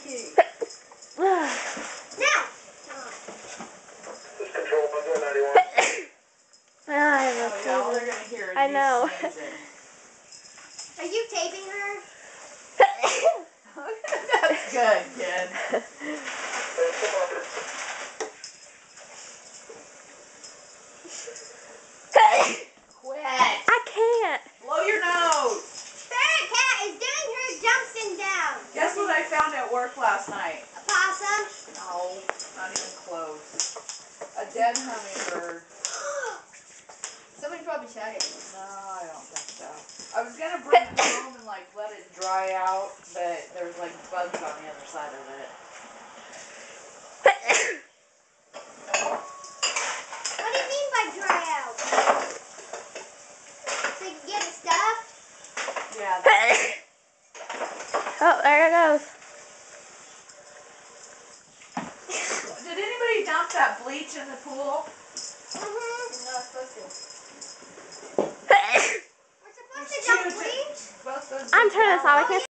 key. Now! Control 191. I have a Oh, yeah, all they're going to hear is I know. you sneezing. Are you taping her? That's good, kid. Quit. I can't. Blow your nose. Ferret cat is doing her jumps and downs. Guess what I found at work last night? A possum. No, not even close. A dead hummingbird. Somebody probably shot it. No, I don't think so. I was gonna bring it home and like let it dry out, but there was like bugs on the other side of it. What do you mean by dry out? So you can get it stuffed? Yeah. Oh, there it goes. Did anybody dump that bleach in the pool? Mm-hmm. You're not supposed to. We're supposed to dump bleach? Both those I'm turning this off. I gallons. can't